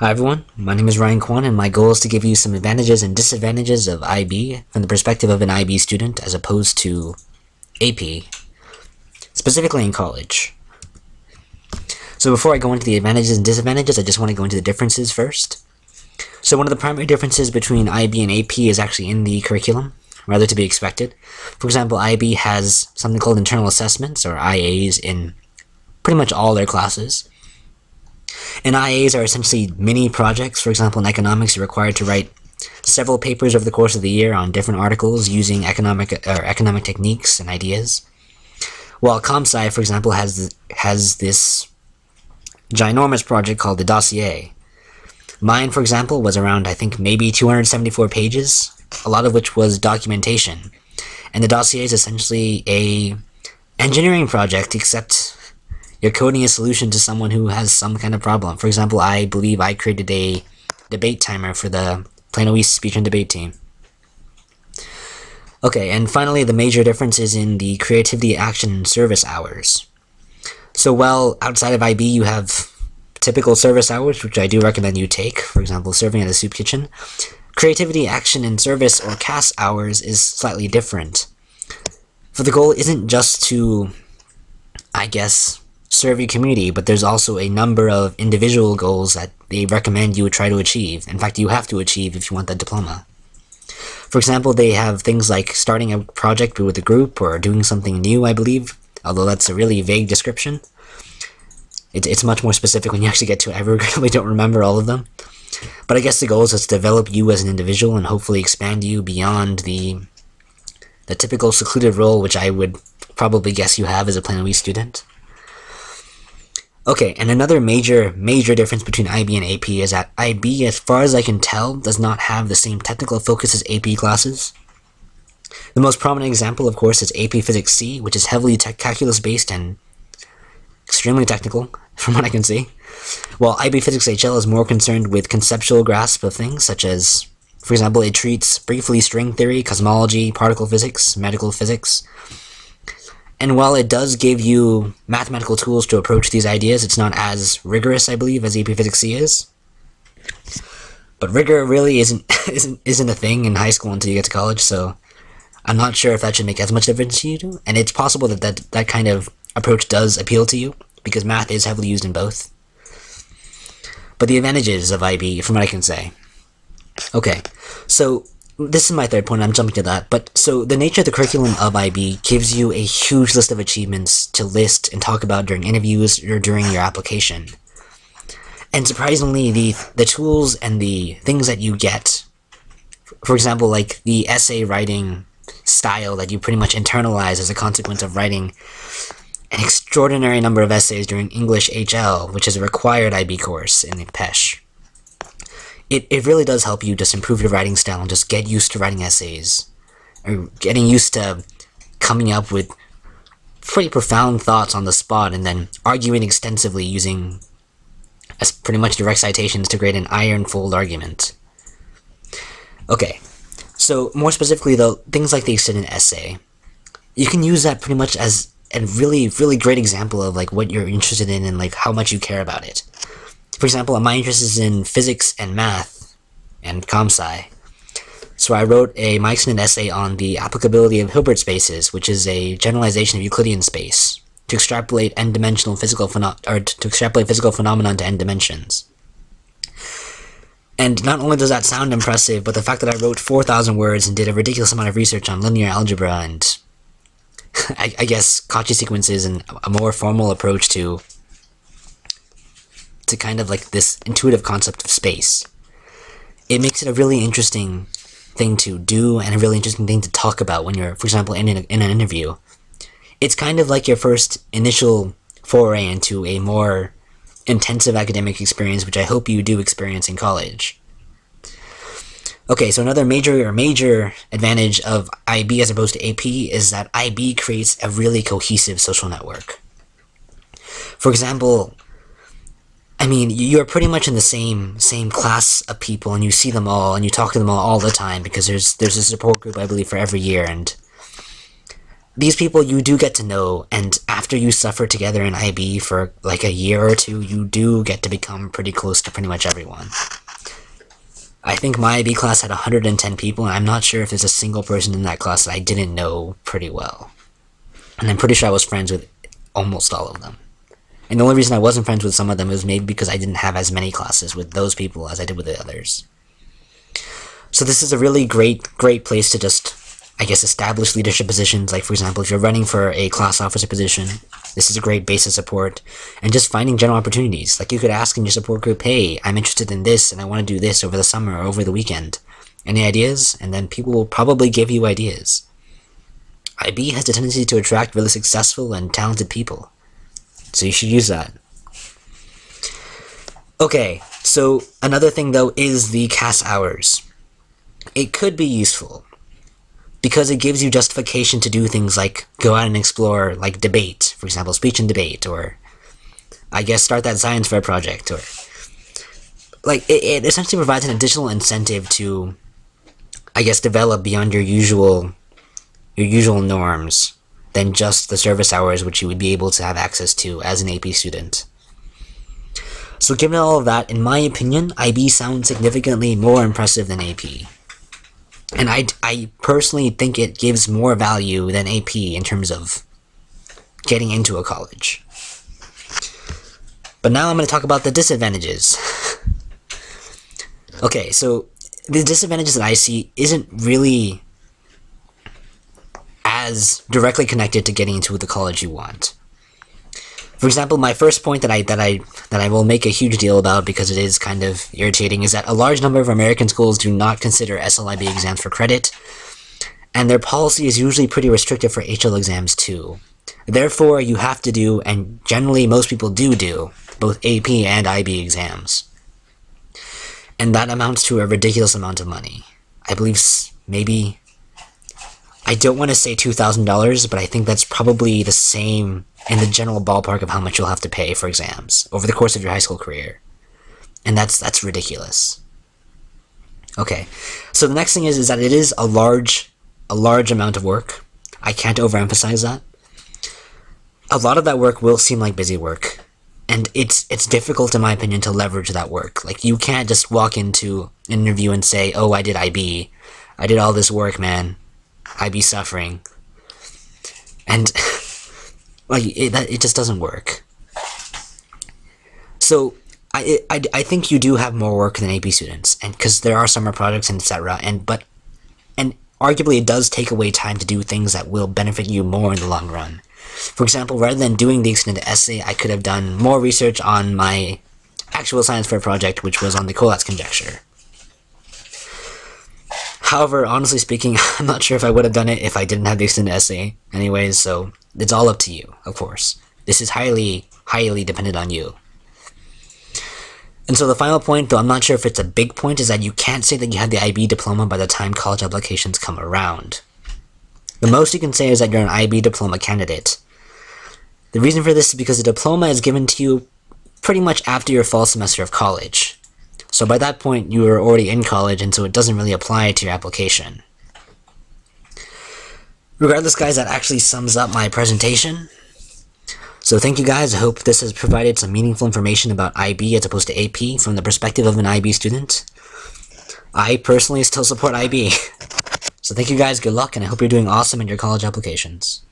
Hi everyone, my name is Ryan Kwan and my goal is to give you some advantages and disadvantages of IB from the perspective of an IB student as opposed to AP, specifically in college. So before I go into the advantages and disadvantages, I just want to go into the differences first. So one of the primary differences between IB and AP is actually in the curriculum, rather to be expected. For example, IB has something called internal assessments, or IAs, in pretty much all their classes. And IAs are essentially mini projects. For example, in economics, you're required to write several papers over the course of the year on different articles using economic techniques and ideas. While ComSci, for example, has this ginormous project called the dossier. Mine, for example, was around, I think, maybe 274 pages, a lot of which was documentation. And the dossier is essentially a engineering project, except you're coding a solution to someone who has some kind of problem. For example, I believe I created a debate timer for the Plano East speech and debate team. Okay, and finally, the major difference is in the creativity, action, and service hours. So while outside of IB you have typical service hours, which I do recommend you take, for example, serving at a soup kitchen, creativity, action, and service, or CAS hours, is slightly different. For the goal isn't just to, I guess, serve your community, but there's also a number of individual goals that they recommend you try to achieve. In fact, you have to achieve if you want that diploma. For example, they have things like starting a project with a group or doing something new, I believe, although that's a really vague description. It's much more specific when you actually get to it. I really don't remember all of them. But I guess the goal is to develop you as an individual and hopefully expand you beyond the typical secluded role, which I would probably guess you have as a Plano East student. Okay, and another major difference between IB and AP is that IB, as far as I can tell, does not have the same technical focus as AP classes. The most prominent example, of course, is AP Physics C, which is heavily calculus-based and extremely technical, from what I can see, while IB Physics HL is more concerned with conceptual grasp of things, such as, for example, it treats briefly string theory, cosmology, particle physics, medical physics. And while it does give you mathematical tools to approach these ideas, it's not as rigorous, I believe, as AP Physics C is. But rigor really isn't a thing in high school until you get to college, so I'm not sure if that should make as much difference to you. And it's possible that kind of approach does appeal to you, because math is heavily used in both. But the advantages of IB, from what I can say. Okay, so this is my third point, I'm jumping to that, but so the nature of the curriculum of IB gives you a huge list of achievements to list and talk about during interviews or during your application. And surprisingly, the tools and the things that you get, for example, like the essay writing style that you pretty much internalize as a consequence of writing an extraordinary number of essays during English HL, which is a required IB course in the PESH. It really does help you just improve your writing style and just get used to writing essays, or getting used to coming up with pretty profound thoughts on the spot and then arguing extensively using pretty much direct citations to create an iron-filled argument. Okay, so more specifically though, things like the extended essay, you can use that pretty much as a really great example of like what you're interested in and like how much you care about it. For example, my interest is in physics and math and ComSci. So I wrote my extended essay on the applicability of Hilbert spaces, which is a generalization of Euclidean space, to extrapolate physical phenomena to n dimensions. And not only does that sound impressive, but the fact that I wrote 4,000 words and did a ridiculous amount of research on linear algebra and I guess Cauchy sequences and a more formal approach to kind of like this intuitive concept of space. It makes it a really interesting thing to do and a really interesting thing to talk about when you're, for example, in an interview. It's kind of like your first initial foray into a more intensive academic experience, which I hope you do experience in college. Okay, so another major advantage of IB as opposed to AP is that IB creates a really cohesive social network. For example, I mean, you're pretty much in the same class of people, and you see them all, and you talk to them all the time, because there's a support group, I believe, for every year, and these people you do get to know, and after you suffer together in IB for like a year or two, you do get to become pretty close to pretty much everyone. I think my IB class had 110 people, and I'm not sure if there's a single person in that class that I didn't know pretty well. And I'm pretty sure I was friends with almost all of them. And the only reason I wasn't friends with some of them was maybe because I didn't have as many classes with those people as I did with the others. So this is a really great place to just, I guess, establish leadership positions. Like, for example, if you're running for a class officer position, this is a great base of support. And just finding general opportunities. Like, you could ask in your support group, hey, I'm interested in this, and I want to do this over the summer or over the weekend. Any ideas? And then people will probably give you ideas. IB has the tendency to attract really successful and talented people. So you should use that. Okay, so another thing, though, is the CAS hours. It could be useful, because it gives you justification to do things like go out and explore, like debate, for example, speech and debate, or I guess start that science fair project, or like it essentially provides an additional incentive to, I guess, develop beyond your usual norms than just the service hours which you would be able to have access to as an AP student. So given all of that, in my opinion, IB sounds significantly more impressive than AP. And I personally think it gives more value than AP in terms of getting into a college. But now I'm going to talk about the disadvantages. Okay, so the disadvantages that I see isn't really as directly connected to getting into the college you want. For example, my first point that I will make a huge deal about, because it is kind of irritating, is that a large number of American schools do not consider SLIB exams for credit, and their policy is usually pretty restrictive for HL exams too. Therefore, you have to do, and generally most people do, both AP and IB exams. And that amounts to a ridiculous amount of money. I believe maybe, I don't want to say $2,000, but I think that's probably the same in the general ballpark of how much you'll have to pay for exams over the course of your high school career. And that's ridiculous. Okay, so the next thing is that it is a large amount of work. I can't overemphasize that. A lot of that work will seem like busy work, and it's difficult, in my opinion, to leverage that work. Like, you can't just walk into an interview and say, oh, I did IB. I did all this work, man. IB suffering. And like, it just doesn't work. So I think you do have more work than AP students, and because there are summer projects and etc. And arguably it does take away time to do things that will benefit you more in the long run. For example, rather than doing the extended essay, I could have done more research on my actual science fair project, which was on the Collatz conjecture. However, honestly speaking, I'm not sure if I would have done it if I didn't have the extended essay anyways, so it's all up to you, of course. This is highly dependent on you. And so the final point, though I'm not sure if it's a big point, is that you can't say that you have the IB diploma by the time college applications come around. The most you can say is that you're an IB diploma candidate. The reason for this is because the diploma is given to you pretty much after your fall semester of college. So by that point, you are already in college, and so it doesn't really apply to your application. Regardless, guys, that actually sums up my presentation. So thank you, guys. I hope this has provided some meaningful information about IB as opposed to AP from the perspective of an IB student. I personally still support IB. So thank you, guys. Good luck, and I hope you're doing awesome in your college applications.